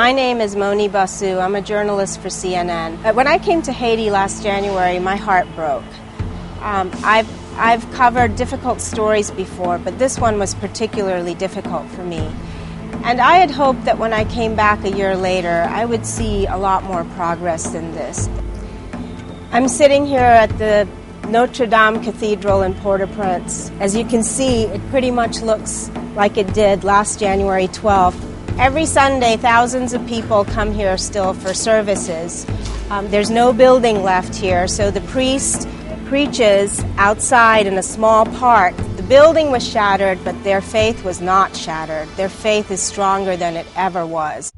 My name is Moni Basu. I'm a journalist for CNN. When I came to Haiti last January, my heart broke. I've covered difficult stories before, but this one was particularly difficult for me. And I had hoped that when I came back a year later, I would see a lot more progress than this. I'm sitting here at the Notre Dame Cathedral in Port-au-Prince. As you can see, it pretty much looks like it did last January 12th. Every Sunday, thousands of people come here still for services. There's no building left here, so the priest preaches outside in a small park. The building was shattered, but their faith was not shattered. Their faith is stronger than it ever was.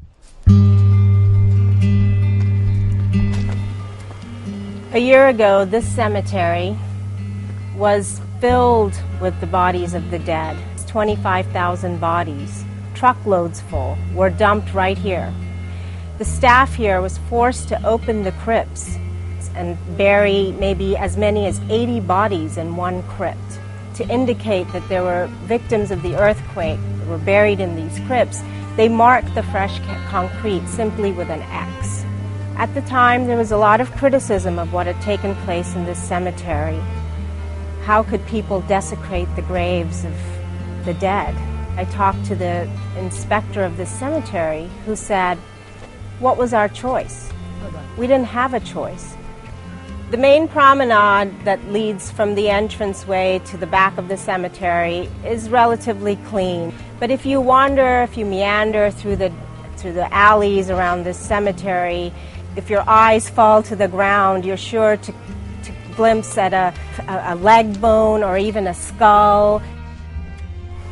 A year ago, this cemetery was filled with the bodies of the dead. 25,000 bodies, truckloads full, were dumped right here. The staff here was forced to open the crypts and bury maybe as many as 80 bodies in one crypt to indicate that there were victims of the earthquake that were buried in these crypts. They marked the fresh concrete simply with an X. At the time, there was a lot of criticism of what had taken place in this cemetery. How could people desecrate the graves of the dead? I talked to the inspector of this cemetery who said, what was our choice? We didn't have a choice. The main promenade that leads from the entranceway to the back of the cemetery is relatively clean. But if you wander, if you meander through the alleys around this cemetery, if your eyes fall to the ground, you're sure to glimpse at a leg bone or even a skull.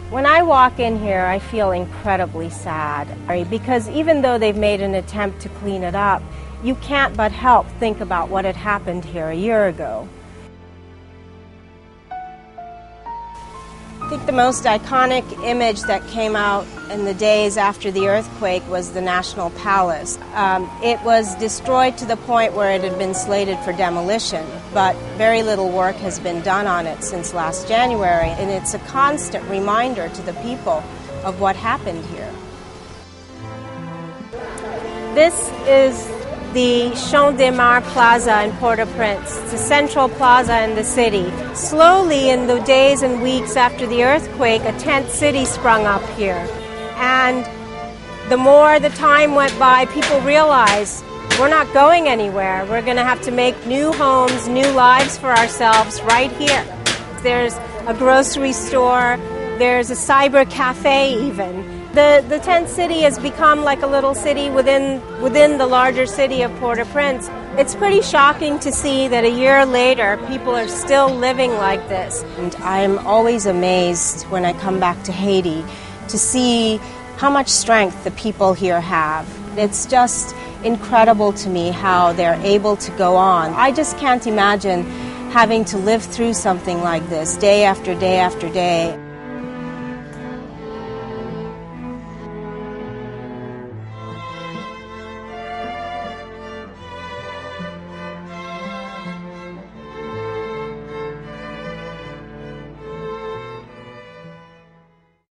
When I walk in here, I feel incredibly sad, because even though they've made an attempt to clean it up, you can't but help think about what had happened here a year ago. I think the most iconic image that came out in the days after the earthquake was the National Palace. It was destroyed to the point where it had been slated for demolition, but very little work has been done on it since last January, and it's a constant reminder to the people of what happened here. This is the Champ de Mars Plaza in Port-au-Prince. It's a central plaza in the city. Slowly, in the days and weeks after the earthquake, a tent city sprung up here. And the more the time went by, people realized we're not going anywhere. We're going to have to make new homes, new lives for ourselves right here. There's a grocery store, there's a cyber cafe even. The tent city has become like a little city within the larger city of Port-au-Prince. It's pretty shocking to see that a year later people are still living like this. And I'm always amazed when I come back to Haiti to see how much strength the people here have. It's just incredible to me how they're able to go on. I just can't imagine having to live through something like this day after day after day.